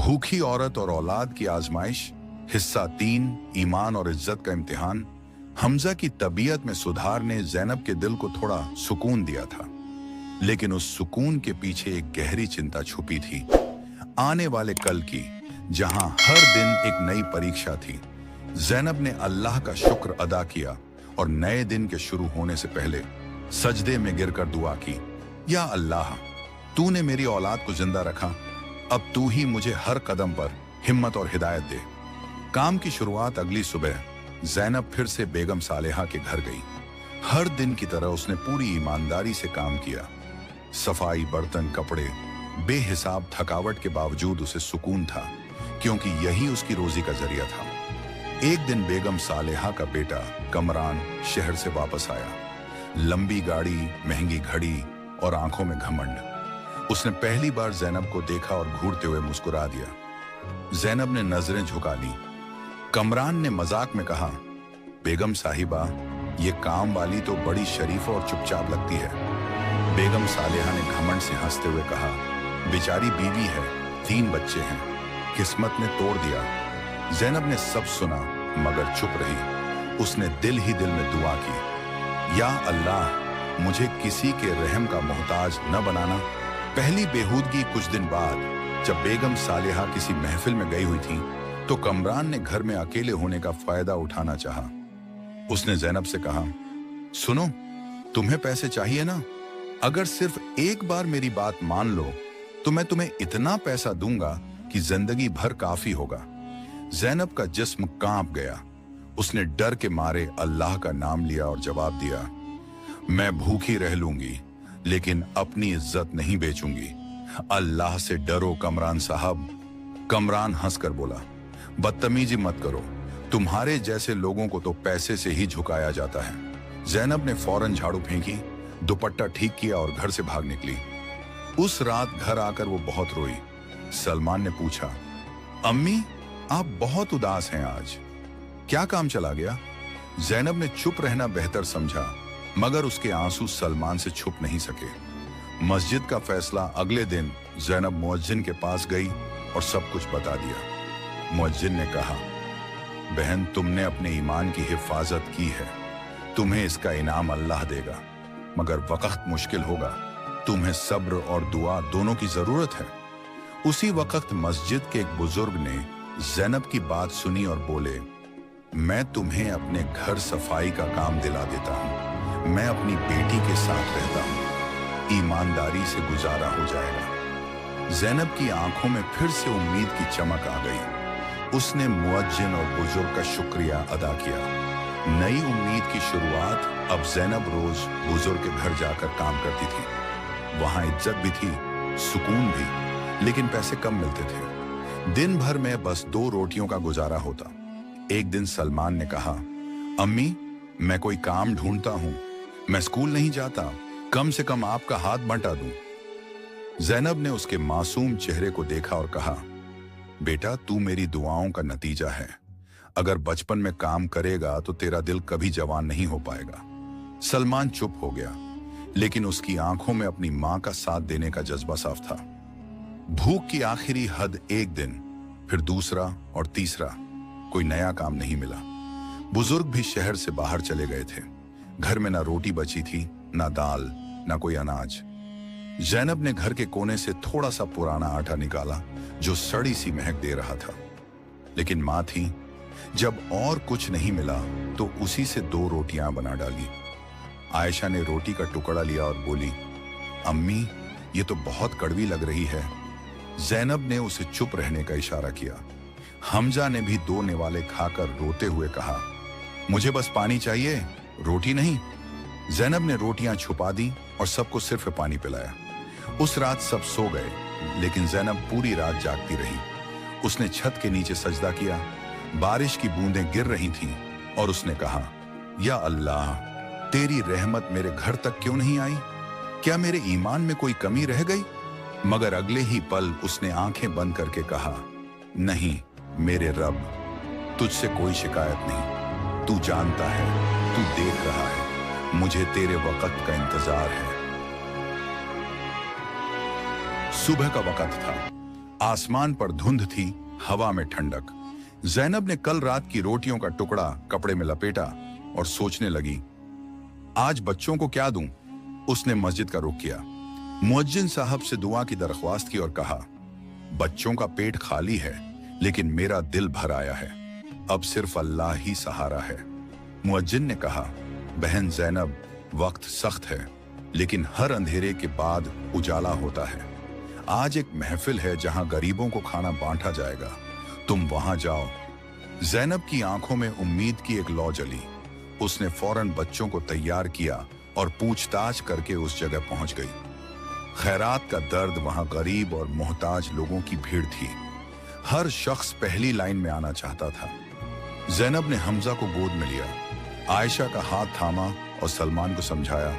भूखी औरत और औलाद की आजमाइश, हिस्सा 3, ईमान और इज्जत का इम्तिहान। हमजा की तबीयत में सुधार ने ज़ैनब के दिल को थोड़ा सुकून दिया था, लेकिन उस सुकून के पीछे एक गहरी चिंता छुपी थी, आने वाले कल की, जहां हर दिन एक नई परीक्षा थी। ज़ैनब ने अल्लाह का शुक्र अदा किया और नए दिन के शुरू होने से पहले सजदे में गिरकर दुआ की, या अल्लाह, तूने मेरी औलाद को जिंदा रखा, अब तू ही मुझे हर कदम पर हिम्मत और हिदायत दे। काम की शुरुआत अगली सुबह ज़ैनब फिर से बेगम सालेहा के घर गई। हर दिन की तरह उसने पूरी ईमानदारी से काम किया। सफाई, बर्तन, कपड़े, बेहिसाब थकावट के बावजूद उसे सुकून था, क्योंकि यही उसकी रोजी का जरिया था। एक दिन बेगम सालेहा का बेटा कमरान शहर से वापस आया। लंबी गाड़ी, महंगी घड़ी और आंखों में घमंड। उसने पहली बार ज़ैनब को देखा और घूरते हुए मुस्कुरा दिया। ज़ैनब ने नजरें झुका ली। कमरान ने मजाक में कहा, बेगम साहिबा, ये काम वाली तो बड़ी शरीफ और चुपचाप लगती है। बेगम सालेहा ने घमंड से हंसते हुए कहा, बेचारी बीवी है, 3 बच्चे हैं, किस्मत ने तोड़ दिया। ज़ैनब ने सब सुना मगर चुप रही। उसने दिल ही दिल में दुआ की, या अल्लाह, मुझे किसी के रहम का मोहताज न बनाना। पहली बेहूदगी कुछ दिन बाद जब बेगम सालेहा किसी महफिल में गई हुई थी, तो कमरान ने घर में अकेले होने का फायदा उठाना चाहा। उसने ज़ैनब से कहा, सुनो, तुम्हें पैसे चाहिए ना? अगर सिर्फ एक बार मेरी बात मान लो तो मैं तुम्हें इतना पैसा दूंगा कि जिंदगी भर काफी होगा। ज़ैनब का जिस्म कांप गया। उसने डर के मारे अल्लाह का नाम लिया और जवाब दिया, मैं भूखी रह लूंगी, लेकिन अपनी इज्जत नहीं बेचूंगी। अल्लाह से डरो कमरान साहब। कमरान हंसकर बोला, बदतमीजी मत करो, तुम्हारे जैसे लोगों को तो पैसे से ही झुकाया जाता है। ज़ैनब ने फौरन झाड़ू फेंकी, दुपट्टा ठीक किया और घर से भाग निकली। उस रात घर आकर वो बहुत रोई। सलमान ने पूछा, अम्मी, आप बहुत उदास हैं आज, क्या काम चला गया? ज़ैनब ने चुप रहना बेहतर समझा, मगर उसके आंसू सलमान से छुप नहीं सके। मस्जिद का फैसला अगले दिन ज़ैनब मुअज्जिन के पास गई और सब कुछ बता दिया। मुअज्जिन ने कहा, बहन, तुमने अपने ईमान की हिफाजत की है, तुम्हें इसका इनाम अल्लाह देगा, मगर वक्त मुश्किल होगा। तुम्हें सब्र और दुआ दोनों की जरूरत है। उसी वक्त मस्जिद के एक बुजुर्ग ने ज़ैनब की बात सुनी और बोले, मैं तुम्हें अपने घर सफाई का काम दिला देता हूँ। मैं अपनी बेटी के साथ रहता हूँ, ईमानदारी से गुजारा हो जाएगा। ज़ैनब की आंखों में फिर से उम्मीद की चमक आ गई। उसने मुअज्जिन और बुजुर्ग का शुक्रिया अदा किया। नई उम्मीद की शुरुआत। अब ज़ैनब रोज बुजुर्ग के घर जाकर काम करती थी। वहां इज्जत भी थी, सुकून भी, लेकिन पैसे कम मिलते थे। दिन भर में बस 2 रोटियों का गुजारा होता। एक दिन सलमान ने कहा, अम्मी, मैं कोई काम ढूंढता हूं, मैं स्कूल नहीं जाता, कम से कम आपका हाथ बंटा दूं। ज़ैनब ने उसके मासूम चेहरे को देखा और कहा, बेटा, तू मेरी दुआओं का नतीजा है। अगर बचपन में काम करेगा तो तेरा दिल कभी जवान नहीं हो पाएगा। सलमान चुप हो गया, लेकिन उसकी आंखों में अपनी मां का साथ देने का जज्बा साफ था। भूख की आखिरी हद एक दिन, फिर दूसरा और तीसरा, कोई नया काम नहीं मिला। बुजुर्ग भी शहर से बाहर चले गए थे। घर में ना रोटी बची थी, ना दाल, ना कोई अनाज। ज़ैनब ने घर के कोने से थोड़ा सा पुराना आटा निकाला जो सड़ी सी महक दे रहा था, लेकिन मां थी। जब और कुछ नहीं मिला तो उसी से 2 रोटियां बना डाली। आयशा ने रोटी का टुकड़ा लिया और बोली, अम्मी, ये तो बहुत कड़वी लग रही है। ज़ैनब ने उसे चुप रहने का इशारा किया। हमजा ने भी 2 निवाले खाकर रोते हुए कहा, मुझे बस पानी चाहिए, रोटी नहीं। ज़ैनब ने रोटियां छुपा दी और सबको सिर्फ पानी पिलाया। उस रात सब सो गए, लेकिन ज़ैनब पूरी रात जागती रही। उसने छत के नीचे सजदा किया। बारिश की बूंदें गिर रही थीं और उसने कहा, या अल्लाह, तेरी रहमत मेरे घर तक क्यों नहीं आई? क्या मेरे ईमान में कोई कमी रह गई? मगर अगले ही पल उसने आंखें बंद करके कहा, नहीं मेरे रब, तुझसे कोई शिकायत नहीं। तू जानता है, तू देख रहा है, मुझे तेरे वक्त का इंतजार है। सुबह का वक्त था। आसमान पर धुंध थी, हवा में ठंडक। जैनब ने कल रात की रोटियों का टुकड़ा कपड़े में लपेटा और सोचने लगी, आज बच्चों को क्या दूं? उसने मस्जिद का रुख किया, मुअज्जिन साहब से दुआ की दरख्वास्त की और कहा, बच्चों का पेट खाली है लेकिन मेरा दिल भर आया है, अब सिर्फ अल्लाह ही सहारा है। मुअज्जिन ने कहा, बहन जैनब, वक्त सख्त है लेकिन हर अंधेरे के बाद उजाला होता है। आज एक महफिल है जहां गरीबों को खाना बांटा जाएगा, तुम वहां जाओ। जैनब की आंखों में उम्मीद की एक लौ जली। उसने फौरन बच्चों को तैयार किया और पूछताछ करके उस जगह पहुंच गई। खैरात का दर्द वहां गरीब और मोहताज लोगों की भीड़ थी। हर शख्स पहली लाइन में आना चाहता था। जैनब ने हमजा को गोद में लिया, आयशा का हाथ थामा और सलमान को समझाया,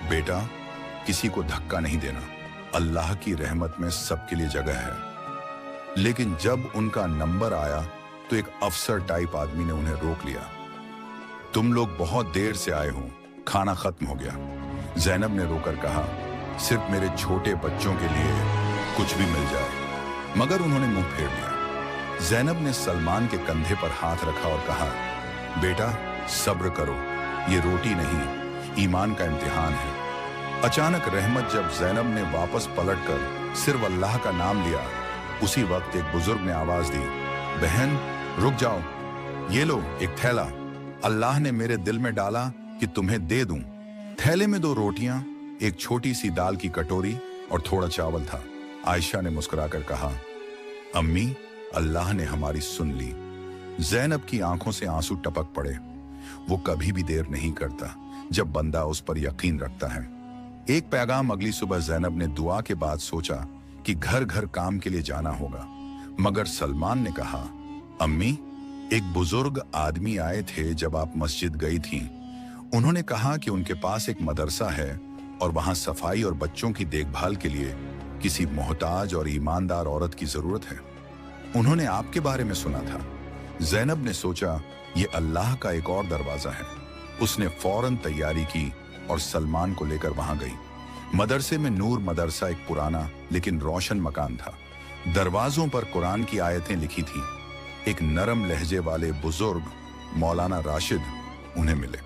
बेटा किसी को धक्का नहीं देना, अल्लाह की रहमत में सबके लिए जगह है। लेकिन जब उनका नंबर आया तो एक अफसर टाइप आदमी ने उन्हें रोक लिया। तुम लोग बहुत देर से आए हो, खाना खत्म हो गया। जैनब ने रोकर कहा, सिर्फ मेरे छोटे बच्चों के लिए कुछ भी मिल जाए, मगर उन्होंने मुंह फेर लिया। जैनब ने सलमान के कंधे पर हाथ रखा और कहा, बेटा सब्र करो, ये रोटी नहीं ईमान का इम्तिहान है। अचानक रहमत जब जैनब ने वापस पलटकर सिर्फ अल्लाह का नाम लिया, उसी वक्त एक बुजुर्ग ने आवाज दी, बहन रुक जाओ, ये लो एक थैला, अल्लाह ने मेरे दिल में डाला कि तुम्हें दे दूं। थैले में 2 रोटियां, एक छोटी सी दाल की कटोरी और थोड़ा चावल था। आयशा ने मुस्कुराकर कहा, अम्मी अल्लाह ने हमारी सुन ली। जैनब की आंखों से आंसू टपक पड़े। वो कभी भी देर नहीं करता जब बंदा उस पर यकीन रखता है। एक पैगाम अगली सुबह जैनब ने दुआ के बाद सोचा कि घर घर काम के लिए जाना होगा, मगर सलमान ने कहा, अम्मी एक बुजुर्ग आदमी आए थे जब आप मस्जिद गई थी। उन्होंने कहा कि उनके पास एक मदरसा है और वहां सफाई और बच्चों की देखभाल के लिए किसी मोहताज और ईमानदार औरत की जरूरत है। उन्होंने आपके बारे में सुना था। जैनब ने सोचा ये अल्लाह का एक और दरवाजा है। उसने फौरन तैयारी की और सलमान को लेकर वहां गई। मदरसे में नूर मदरसा एक पुराना लेकिन रोशन मकान था। दरवाजों पर कुरान की आयतें लिखी थी। एक नरम लहजे वाले बुजुर्ग मौलाना राशिद उन्हें मिले।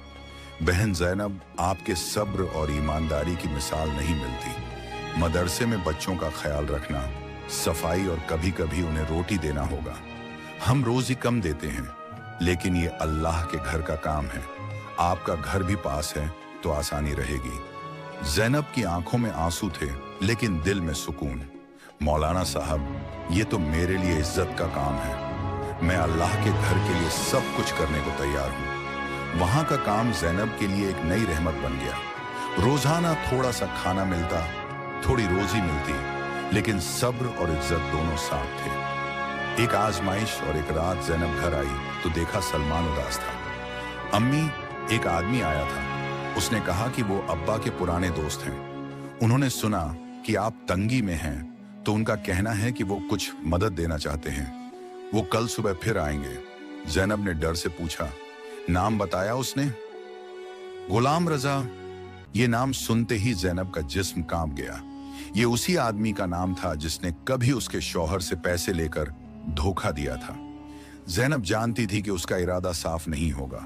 बहन जैनब, आपके सब्र और ईमानदारी की मिसाल नहीं मिलती। मदरसे में बच्चों का ख्याल रखना, सफाई और कभी कभी उन्हें रोटी देना होगा। हम रोजी कम देते हैं लेकिन ये अल्लाह के घर का काम है। आपका घर भी पास है तो आसानी रहेगी। जैनब की आंखों में आंसू थे लेकिन दिल में सुकून। मौलाना साहब, ये तो मेरे लिए इज्जत का काम है। मैं अल्लाह के घर के लिए सब कुछ करने को तैयार हूँ। वहां का काम जैनब के लिए एक नई रहमत बन गया। रोजाना थोड़ा सा खाना मिलता, थोड़ी रोजी मिलती, लेकिन सब्र और इज्जत दोनों साथ थे। एक आजमाइश और एक रात जैनब घर आई तो देखा सलमान उदास था। अम्मी, एक आदमी आया था। उसने कहा कि वो अब्बा के पुराने दोस्त हैं। उन्होंने सुना कि आप तंगी में हैं तो उनका कहना है कि वो कुछ मदद देना चाहते हैं। वो कल सुबह फिर आएंगे। जैनब ने डर से पूछा, नाम बताया उसने? गुलाम रजा। ये नाम सुनते ही जैनब का जिस्म कांप गया। ये उसी आदमी का नाम था जिसने कभी उसके शौहर से पैसे लेकर धोखा दिया था। जैनब जानती थी कि उसका इरादा साफ नहीं होगा।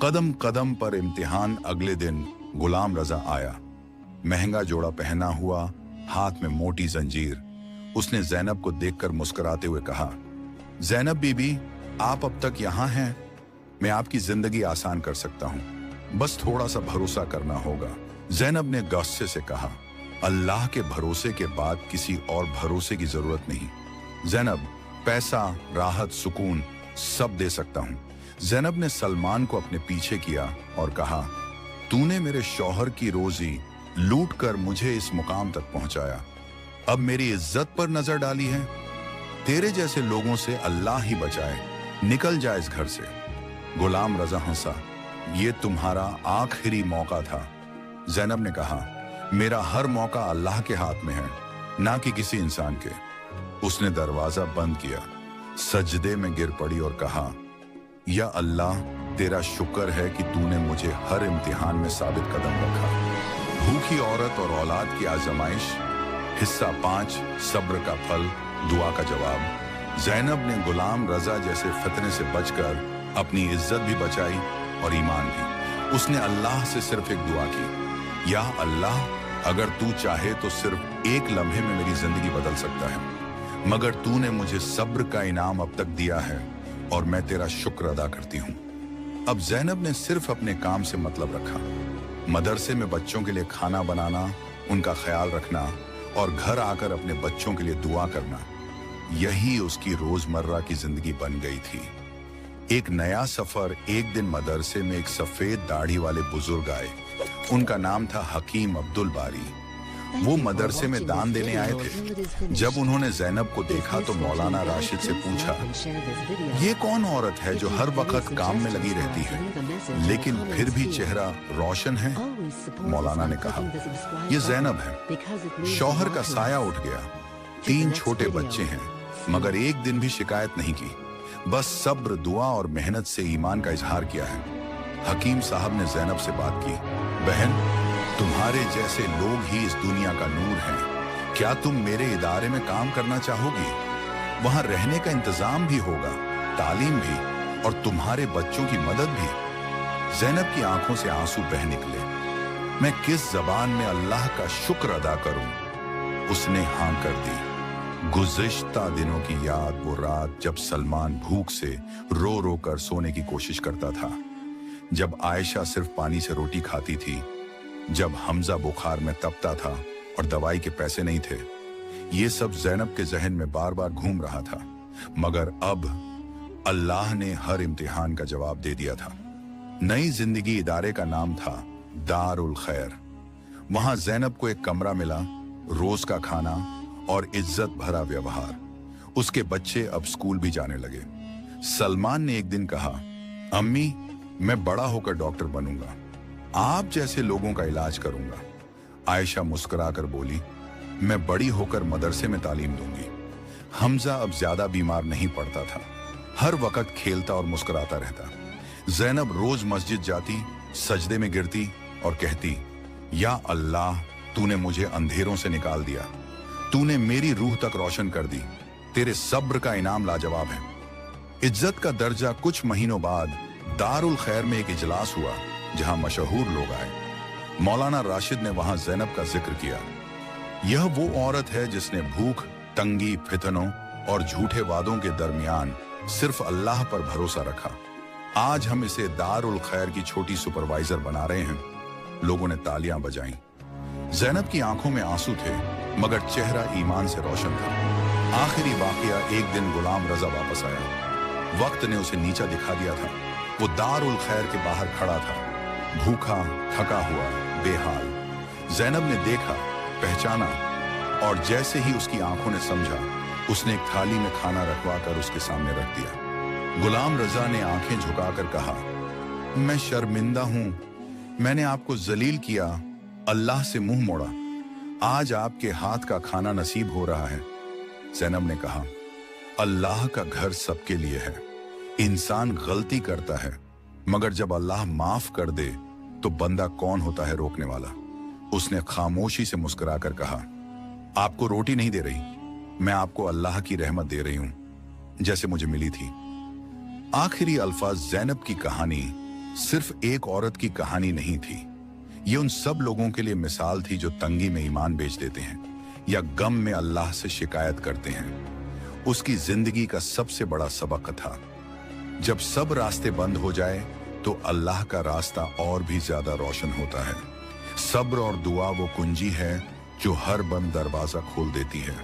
कदम कदम पर इम्तिहान। अगले दिन गुलाम रजा आया, महंगा जोड़ा पहना हुआ, हाथ में मोटी जंजीर। उसने जैनब को देखकर मुस्कुराते हुए कहा, जैनब बीबी, आप अब तक यहाँ हैं। मैं आपकी जिंदगी आसान कर सकता हूँ, बस थोड़ा सा भरोसा करना होगा। जैनब ने गुस्से से कहा, अल्लाह के भरोसे के बाद किसी और भरोसे की जरूरत नहीं। जैनब, पैसा, राहत, सुकून सब दे सकता हूँ। जैनब ने सलमान को अपने पीछे किया और कहा, तूने मेरे शौहर की रोजी लूट कर मुझे इस मुकाम तक पहुंचाया, अब मेरी इज्जत पर नजर डाली है। तेरे जैसे लोगों से अल्लाह ही बचाए, निकल जा इस घर से। गुलाम रजा हंसा, ये तुम्हारा आखिरी मौका था। जैनब ने कहा, मेरा हर मौका अल्लाह के हाथ में है, ना कि किसी इंसान के। उसने दरवाजा बंद किया, सजदे में गिर पड़ी और कहा, या अल्लाह, तेरा शुक्र है कि तूने मुझे हर इम्तिहान में साबित कदम रखा। भूखी औरत और औलाद की आजमाइश, हिस्सा 5, सब्र का फल। दुआ का जवाब। ज़ैनब ने गुलाम रजा जैसे फितने से बचकर अपनी इज्जत भी बचाई और ईमान भी। उसने अल्लाह से सिर्फ एक दुआ की, या अल्लाह, अगर तू चाहे तो सिर्फ एक लम्हे में मेरी जिंदगी बदल सकता है, मगर तूने मुझे सब्र का इनाम अब तक दिया है और मैं तेरा शुक्र अदा करती हूँ। अब ज़ैनब ने सिर्फ अपने काम से मतलब रखा। मदरसे में बच्चों के लिए खाना बनाना, उनका ख्याल रखना और घर आकर अपने बच्चों के लिए दुआ करना, यही उसकी रोजमर्रा की जिंदगी बन गई थी। एक नया सफर। एक दिन मदरसे में एक सफेद दाढ़ी वाले बुजुर्ग आए। उनका नाम था हकीम अब्दुल बारी। वो मदरसे में दान देने आए थे। जब उन्होंने ज़ैनब को देखा तो मौलाना राशिद से पूछा, ये कौन औरत है जो हर वक्त काम में लगी रहती है लेकिन फिर भी चेहरा रोशन है? मौलाना ने कहा, ये ज़ैनब है। शौहर का साया उठ गया, 3 छोटे बच्चे हैं, मगर एक दिन भी शिकायत नहीं की, बस सब्र, दुआ और मेहनत से ईमान का इजहार किया है। हकीम साहब ने ज़ैनब से बात की, बहन, तुम्हारे जैसे लोग ही इस दुनिया का नूर हैं। क्या तुम मेरे इदारे में काम करना चाहोगी? वहां रहने का इंतजाम भी होगा, तालीम भी और तुम्हारे बच्चों की मदद भी। ज़ैनब की आंखों से आंसू बह निकले। मैं किस जबान में अल्लाह का शुक्र अदा करूं? उसने हाँ कर दी। गुज़िश्ता दिनों की याद, वो रात जब सलमान भूख से रो रो कर सोने की कोशिश करता था, जब आयशा सिर्फ पानी से रोटी खाती थी, जब हमजा बुखार में तपता था और दवाई के पैसे नहीं थे। ये सब ज़ैनब के जहन में बार बार घूम रहा था, मगर अब अल्लाह ने हर इम्तिहान का जवाब दे दिया था। नई जिंदगी इदारे का नाम था दारुल खैर। वहां ज़ैनब को एक कमरा मिला, रोज का खाना और इज्जत भरा व्यवहार। उसके बच्चे अब स्कूल भी जाने लगे। सलमान ने एक दिन कहा, अम्मी, मैं बड़ा होकर डॉक्टर बनूंगा, आप जैसे लोगों का इलाज करूंगा। आयशा मुस्कुराकर बोली, मैं बड़ी होकर मदरसे में तालीम दूंगी। हमजा अब ज्यादा बीमार नहीं पड़ता था, हर वक्त खेलता और मुस्कुराता रहता। ज़ैनब रोज मस्जिद जाती, सजदे में गिरती और कहती, या अल्लाह, तूने मुझे अंधेरों से निकाल दिया, तूने मेरी रूह तक रोशन कर दी, तेरे सब्र का इनाम लाजवाब है। इज्जत का दर्जा। कुछ महीनों बाद दारुल खैर में एक इजलास हुआ जहां मशहूर लोग आए। मौलाना राशिद ने वहां ज़ैनब का जिक्र किया। यह वो औरत है जिसने भूख, तंगी, फितनों और झूठे वादों के दरमियान सिर्फ अल्लाह पर भरोसा रखा। आज हम इसे दारुल खैर की छोटी सुपरवाइजर बना रहे हैं। लोगों ने तालियां बजाईं। ज़ैनब की आंखों में आंसू थे, मगर चेहरा ईमान से रोशन था। आखिरी वाकया, एक दिन गुलाम रजा वापस आया। वक्त ने उसे नीचा दिखा दिया था। वो दारुल खैर के बाहर खड़ा था, भूखा, थका हुआ, बेहाल। ज़ैनब ने देखा, पहचाना, और जैसे ही उसकी आंखों ने समझा, उसने एक थाली में खाना रखवाकर उसके सामने रख दिया। गुलाम रजा ने आंखें झुकाकर कहा, मैं शर्मिंदा हूं, मैंने आपको जलील किया, अल्लाह से मुंह मोड़ा। आज आपके हाथ का खाना नसीब हो रहा है। ज़ैनब ने कहा, अल्लाह का घर सबके लिए है। इंसान गलती करता है, मगर जब अल्लाह माफ कर दे तो बंदा कौन होता है रोकने वाला। उसने खामोशी से मुस्कुराकर कहा, आपको रोटी नहीं दे रही, मैं आपको अल्लाह की रहमत दे रही हूं, जैसे मुझे मिली थी। आखिरी अल्फाज। ज़ैनब की कहानी सिर्फ एक औरत की कहानी नहीं थी, ये उन सब लोगों के लिए मिसाल थी जो तंगी में ईमान बेच देते हैं या गम में अल्लाह से शिकायत करते हैं। उसकी जिंदगी का सबसे बड़ा सबक था, जब सब रास्ते बंद हो जाए तो अल्लाह का रास्ता और भी ज्यादा रोशन होता है। सब्र और दुआ वो कुंजी है जो हर बंद दरवाजा खोल देती है।